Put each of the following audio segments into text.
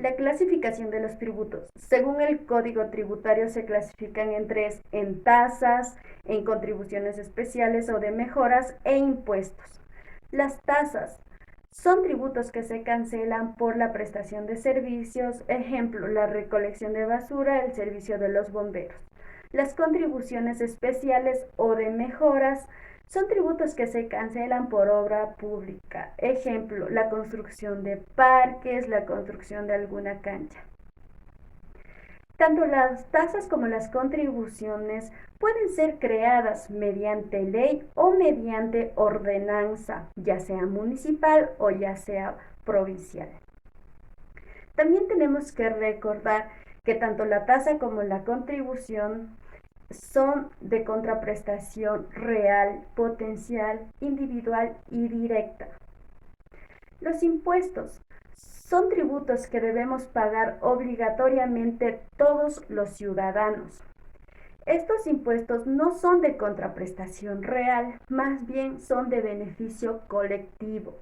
La clasificación de los tributos. Según el Código Tributario se clasifican en tres: en tasas, en contribuciones especiales o de mejoras e impuestos. Las tasas son tributos que se cancelan por la prestación de servicios, ejemplo, la recolección de basura, el servicio de los bomberos. Las contribuciones especiales o de mejoras son tributos que se cancelan por obra pública, ejemplo, la construcción de parques, la construcción de alguna cancha. Tanto las tasas como las contribuciones pueden ser creadas mediante ley o mediante ordenanza, ya sea municipal o ya sea provincial. También tenemos que recordar que tanto la tasa como la contribución son de contraprestación real, potencial, individual y directa. Los impuestos son tributos que debemos pagar obligatoriamente todos los ciudadanos. Estos impuestos no son de contraprestación real, más bien son de beneficio colectivo.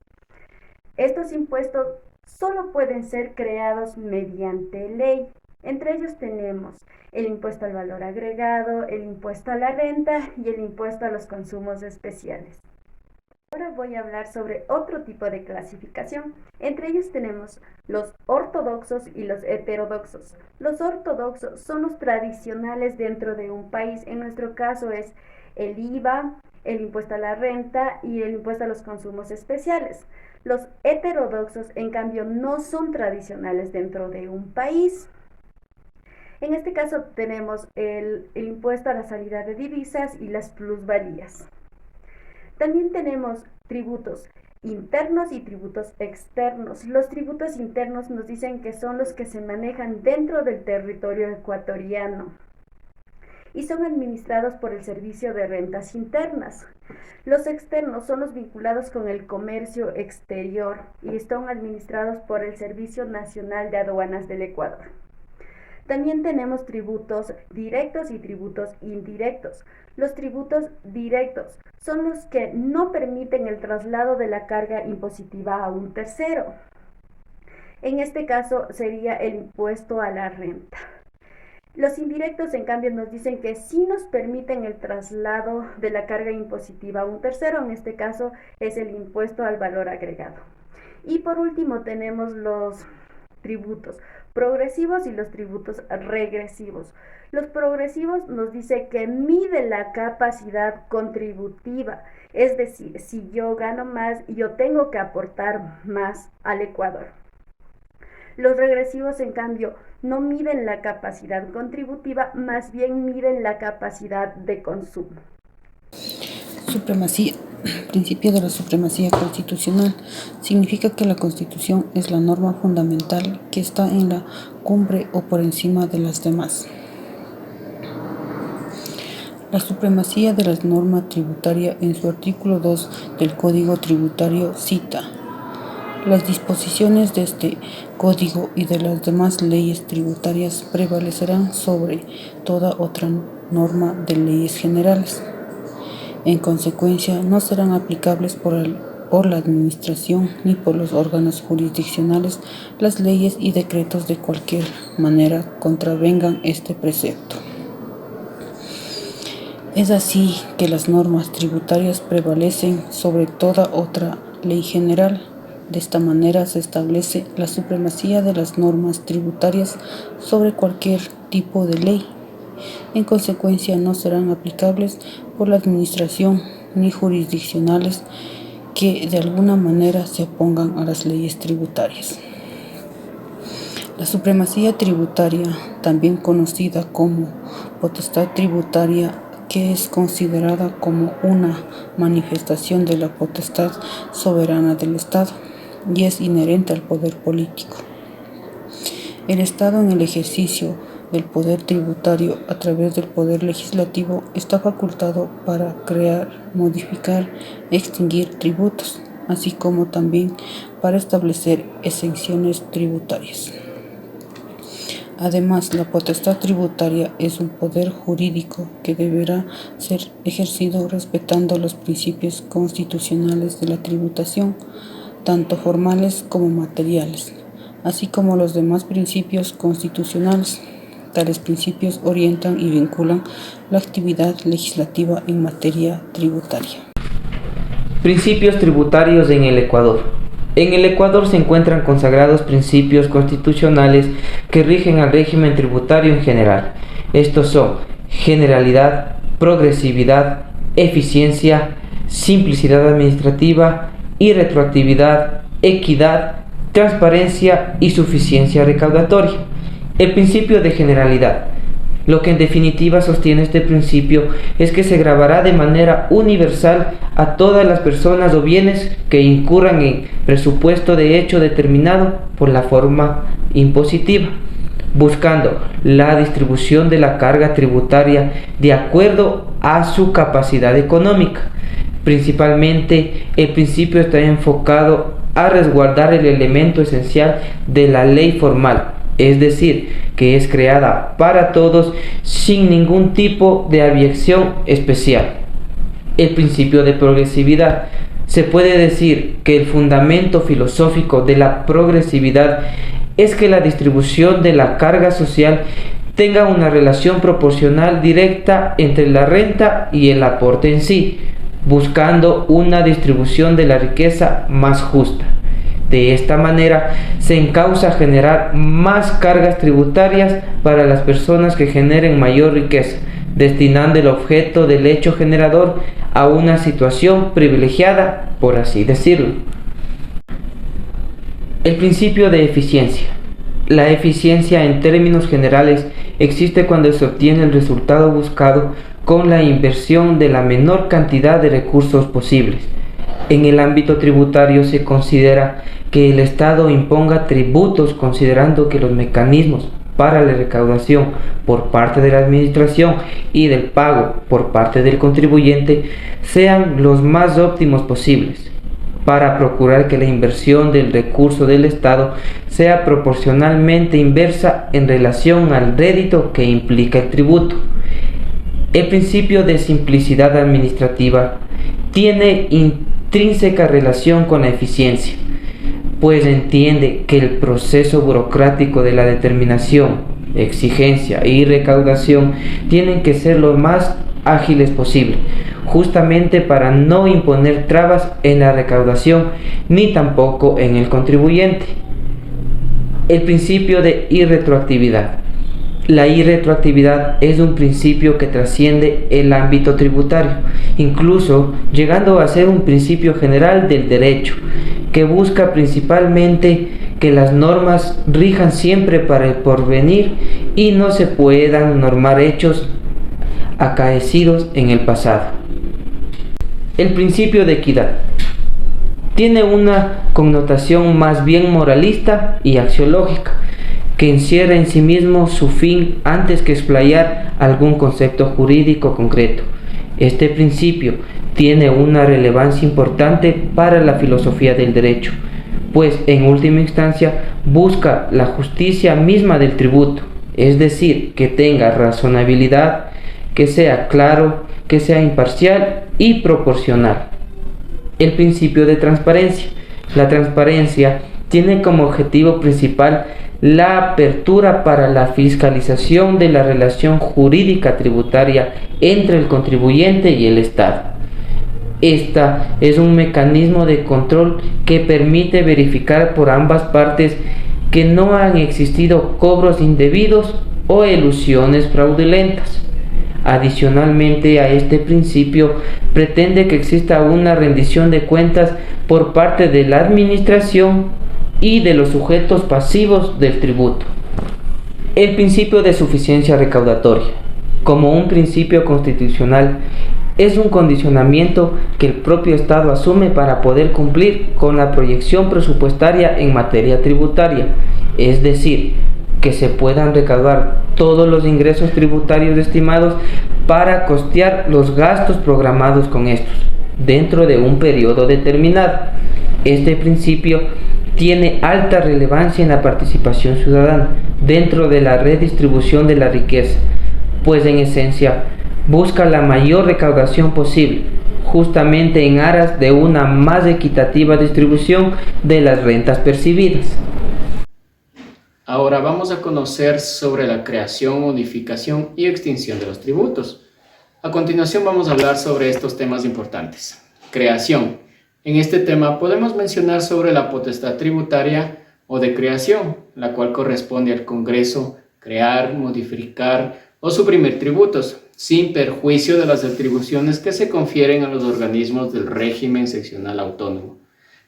Estos impuestos solo pueden ser creados mediante ley. Entre ellos tenemos el impuesto al valor agregado, el impuesto a la renta y el impuesto a los consumos especiales. Ahora voy a hablar sobre otro tipo de clasificación. Entre ellos tenemos los ortodoxos y los heterodoxos. Los ortodoxos son los tradicionales dentro de un país. En nuestro caso es el IVA, el impuesto a la renta y el impuesto a los consumos especiales. Los heterodoxos, en cambio, no son tradicionales dentro de un país. En este caso tenemos el impuesto a la salida de divisas y las plusvalías. También tenemos tributos internos y tributos externos. Los tributos internos nos dicen que son los que se manejan dentro del territorio ecuatoriano y son administrados por el Servicio de Rentas Internas. Los externos son los vinculados con el comercio exterior y están administrados por el Servicio Nacional de Aduanas del Ecuador. También tenemos tributos directos y tributos indirectos. Los tributos directos son los que no permiten el traslado de la carga impositiva a un tercero. En este caso sería el impuesto a la renta. Los indirectos, en cambio, nos dicen que sí nos permiten el traslado de la carga impositiva a un tercero. En este caso es el impuesto al valor agregado. Y por último tenemos los tributos progresivos y los tributos regresivos. Los progresivos nos dice que mide la capacidad contributiva, es decir, si yo gano más, yo tengo que aportar más al Ecuador. Los regresivos, en cambio, no miden la capacidad contributiva, más bien miden la capacidad de consumo. Supremacía. Principio de la supremacía constitucional. Significa que la Constitución es la norma fundamental que está en la cumbre o por encima de las demás. La supremacía de la norma tributaria en su artículo 2 del Código Tributario cita: las disposiciones de este código y de las demás leyes tributarias prevalecerán sobre toda otra norma de leyes generales. En consecuencia, no serán aplicables por la Administración ni por los órganos jurisdiccionales las leyes y decretos de cualquier manera contravengan este precepto. Es así que las normas tributarias prevalecen sobre toda otra ley general. De esta manera se establece la supremacía de las normas tributarias sobre cualquier tipo de ley. En consecuencia, no serán aplicables por la Administración ni jurisdiccionales que de alguna manera se opongan a las leyes tributarias. La supremacía tributaria, también conocida como potestad tributaria, que es considerada como una manifestación de la potestad soberana del Estado y es inherente al poder político. El Estado, en el ejercicio del poder tributario a través del poder legislativo, está facultado para crear, modificar, extinguir tributos, así como también para establecer exenciones tributarias. Además, la potestad tributaria es un poder jurídico que deberá ser ejercido respetando los principios constitucionales de la tributación, tanto formales como materiales, así como los demás principios constitucionales. Tales principios orientan y vinculan la actividad legislativa en materia tributaria. Principios tributarios en el Ecuador. En el Ecuador se encuentran consagrados principios constitucionales que rigen al régimen tributario en general. Estos son generalidad, progresividad, eficiencia, simplicidad administrativa y retroactividad, equidad, transparencia y suficiencia recaudatoria. El principio de generalidad. Lo que en definitiva sostiene este principio es que se gravará de manera universal a todas las personas o bienes que incurran en presupuesto de hecho determinado por la forma impositiva, buscando la distribución de la carga tributaria de acuerdo a su capacidad económica. Principalmente, el principio está enfocado a resguardar el elemento esencial de la ley formal, es decir, que es creada para todos sin ningún tipo de abyección especial. El principio de progresividad. Se puede decir que el fundamento filosófico de la progresividad es que la distribución de la carga social tenga una relación proporcional directa entre la renta y el aporte en sí, buscando una distribución de la riqueza más justa. De esta manera se encausa generar más cargas tributarias para las personas que generen mayor riqueza, destinando el objeto del hecho generador a una situación privilegiada, por así decirlo. El principio de eficiencia. La eficiencia en términos generales existe cuando se obtiene el resultado buscado con la inversión de la menor cantidad de recursos posibles. En el ámbito tributario se considera que el Estado imponga tributos considerando que los mecanismos para la recaudación por parte de la administración y del pago por parte del contribuyente sean los más óptimos posibles, para procurar que la inversión del recurso del Estado sea proporcionalmente inversa en relación al rédito que implica el tributo. El principio de simplicidad administrativa tiene intrínseca relación con la eficiencia, pues entiende que el proceso burocrático de la determinación, exigencia y recaudación tienen que ser lo más ágiles posible, justamente para no imponer trabas en la recaudación ni tampoco en el contribuyente. El principio de irretroactividad. La irretroactividad es un principio que trasciende el ámbito tributario, incluso llegando a ser un principio general del derecho, que busca principalmente que las normas rijan siempre para el porvenir y no se puedan normar hechos acaecidos en el pasado. El principio de equidad tiene una connotación más bien moralista y axiológica, que encierra en sí mismo su fin antes que explayar algún concepto jurídico concreto. Este principio tiene una relevancia importante para la filosofía del derecho, pues en última instancia busca la justicia misma del tributo, es decir, que tenga razonabilidad, que sea claro, que sea imparcial y proporcional. El principio de transparencia. La transparencia tiene como objetivo principal la apertura para la fiscalización de la relación jurídica tributaria entre el contribuyente y el Estado. Esta es un mecanismo de control que permite verificar por ambas partes que no han existido cobros indebidos o elusiones fraudulentas. Adicionalmente a este principio, pretende que exista una rendición de cuentas por parte de la administración y de los sujetos pasivos del tributo. El principio de suficiencia recaudatoria, como un principio constitucional, es un condicionamiento que el propio Estado asume para poder cumplir con la proyección presupuestaria en materia tributaria, es decir, que se puedan recaudar todos los ingresos tributarios estimados para costear los gastos programados con estos, dentro de un periodo determinado. Este principio tiene alta relevancia en la participación ciudadana dentro de la redistribución de la riqueza, pues en esencia busca la mayor recaudación posible, justamente en aras de una más equitativa distribución de las rentas percibidas. Ahora vamos a conocer sobre la creación, modificación y extinción de los tributos. A continuación vamos a hablar sobre estos temas importantes. Creación. En este tema podemos mencionar sobre la potestad tributaria o de creación, la cual corresponde al Congreso crear, modificar o suprimir tributos, sin perjuicio de las atribuciones que se confieren a los organismos del régimen seccional autónomo.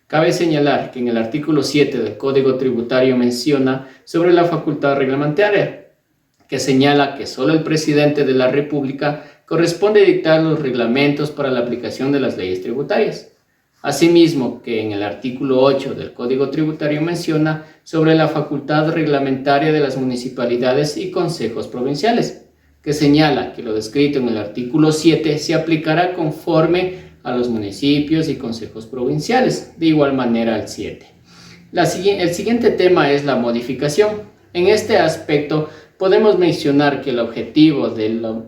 Cabe señalar que en el artículo 7 del Código Tributario menciona sobre la facultad reglamentaria, que señala que solo el presidente de la República corresponde dictar los reglamentos para la aplicación de las leyes tributarias. Asimismo, que en el artículo 8 del Código Tributario menciona sobre la facultad reglamentaria de las municipalidades y consejos provinciales, que señala que lo descrito en el artículo 7 se aplicará conforme a los municipios y consejos provinciales, de igual manera al 7. El siguiente tema es la modificación. En este aspecto podemos mencionar que el objetivo de la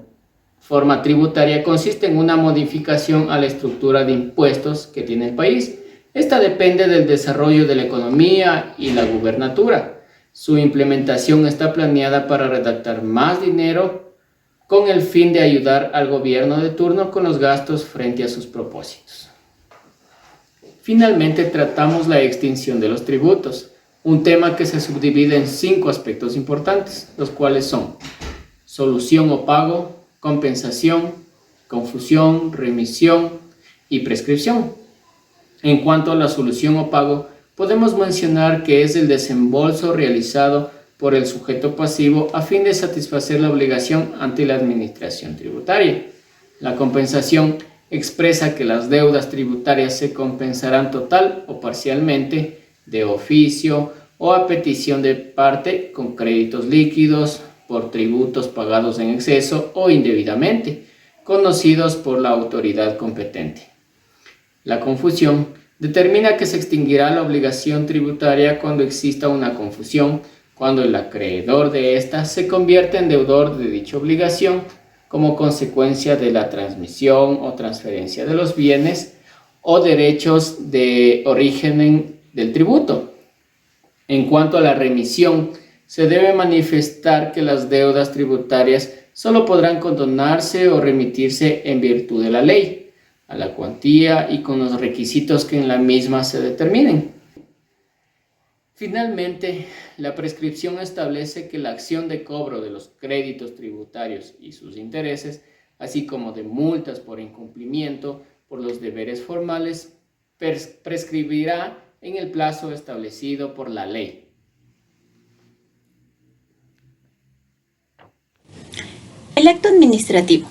forma tributaria consiste en una modificación a la estructura de impuestos que tiene el país. Esta depende del desarrollo de la economía y la gubernatura. Su implementación está planeada para redactar más dinero con el fin de ayudar al gobierno de turno con los gastos frente a sus propósitos. Finalmente, tratamos la extinción de los tributos, un tema que se subdivide en 5 aspectos importantes, los cuales son solución o pago, compensación, confusión, remisión y prescripción. En cuanto a la solución o pago, podemos mencionar que es el desembolso realizado por el sujeto pasivo a fin de satisfacer la obligación ante la administración tributaria. La compensación expresa que las deudas tributarias se compensarán total o parcialmente, de oficio o a petición de parte con créditos líquidos, por tributos pagados en exceso o indebidamente, conocidos por la autoridad competente. La confusión determina que se extinguirá la obligación tributaria cuando exista una confusión, cuando el acreedor de ésta se convierte en deudor de dicha obligación como consecuencia de la transmisión o transferencia de los bienes o derechos de origen del tributo. En cuanto a la remisión, se debe manifestar que las deudas tributarias solo podrán condonarse o remitirse en virtud de la ley, a la cuantía y con los requisitos que en la misma se determinen. Finalmente, la prescripción establece que la acción de cobro de los créditos tributarios y sus intereses, así como de multas por incumplimiento por los deberes formales, prescribirá en el plazo establecido por la ley. El acto administrativo.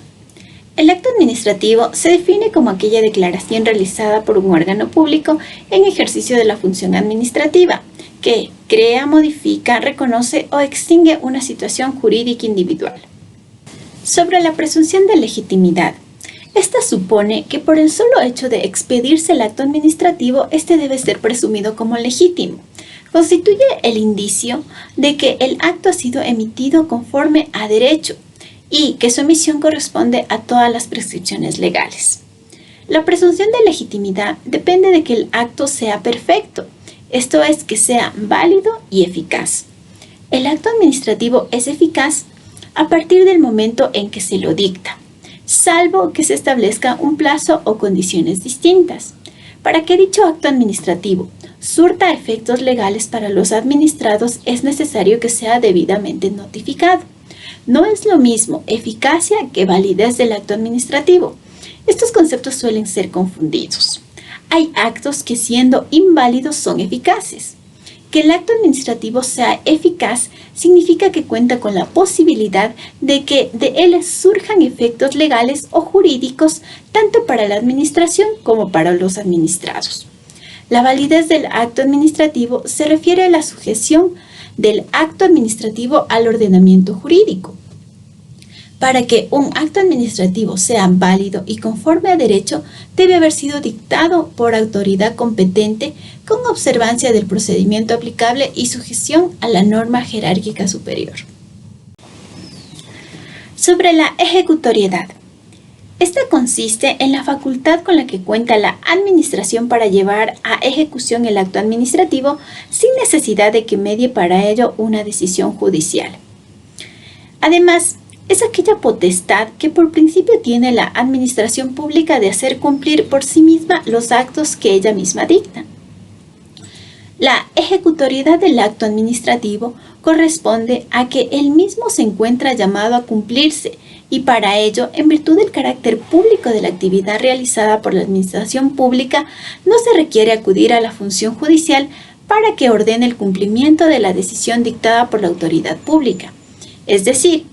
El acto administrativo se define como aquella declaración realizada por un órgano público en ejercicio de la función administrativa, que crea, modifica, reconoce o extingue una situación jurídica individual. Sobre la presunción de legitimidad. Esta supone que por el solo hecho de expedirse el acto administrativo, este debe ser presumido como legítimo. Constituye el indicio de que el acto ha sido emitido conforme a derecho y que su emisión corresponde a todas las prescripciones legales. La presunción de legitimidad depende de que el acto sea perfecto, esto es, que sea válido y eficaz. El acto administrativo es eficaz a partir del momento en que se lo dicta, salvo que se establezca un plazo o condiciones distintas. Para que dicho acto administrativo surta efectos legales para los administrados, es necesario que sea debidamente notificado. No es lo mismo eficacia que validez del acto administrativo. Estos conceptos suelen ser confundidos. Hay actos que, siendo inválidos, son eficaces. Que el acto administrativo sea eficaz significa que cuenta con la posibilidad de que de él surjan efectos legales o jurídicos tanto para la administración como para los administrados. La validez del acto administrativo se refiere a la sujeción del acto administrativo al ordenamiento jurídico. Para que un acto administrativo sea válido y conforme a derecho, debe haber sido dictado por autoridad competente con observancia del procedimiento aplicable y sujeción a la norma jerárquica superior. Sobre la ejecutoriedad. Esta consiste en la facultad con la que cuenta la administración para llevar a ejecución el acto administrativo sin necesidad de que medie para ello una decisión judicial. Además, es aquella potestad que por principio tiene la administración pública de hacer cumplir por sí misma los actos que ella misma dicta. La ejecutoriedad del acto administrativo corresponde a que el mismo se encuentra llamado a cumplirse y para ello, en virtud del carácter público de la actividad realizada por la administración pública, no se requiere acudir a la función judicial para que ordene el cumplimiento de la decisión dictada por la autoridad pública. Es decir,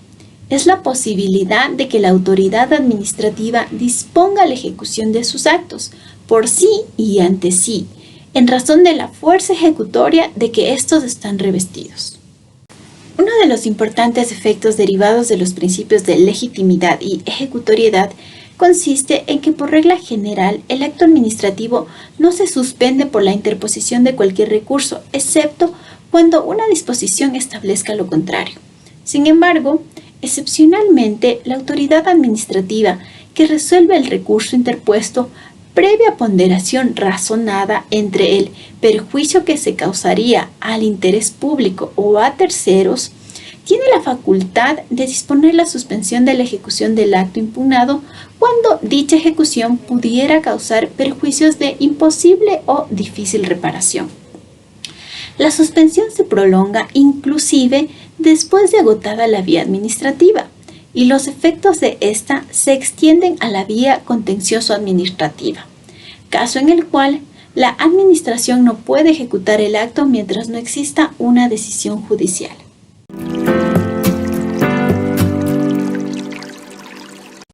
es la posibilidad de que la autoridad administrativa disponga la ejecución de sus actos por sí y ante sí, en razón de la fuerza ejecutoria de que estos están revestidos. Uno de los importantes efectos derivados de los principios de legitimidad y ejecutoriedad consiste en que por regla general el acto administrativo no se suspende por la interposición de cualquier recurso, excepto cuando una disposición establezca lo contrario. Sin embargo, excepcionalmente, la autoridad administrativa que resuelve el recurso interpuesto previa ponderación razonada entre el perjuicio que se causaría al interés público o a terceros, tiene la facultad de disponer la suspensión de la ejecución del acto impugnado cuando dicha ejecución pudiera causar perjuicios de imposible o difícil reparación. La suspensión se prolonga inclusive después de agotada la vía administrativa, y los efectos de esta se extienden a la vía contencioso-administrativa, caso en el cual la administración no puede ejecutar el acto mientras no exista una decisión judicial.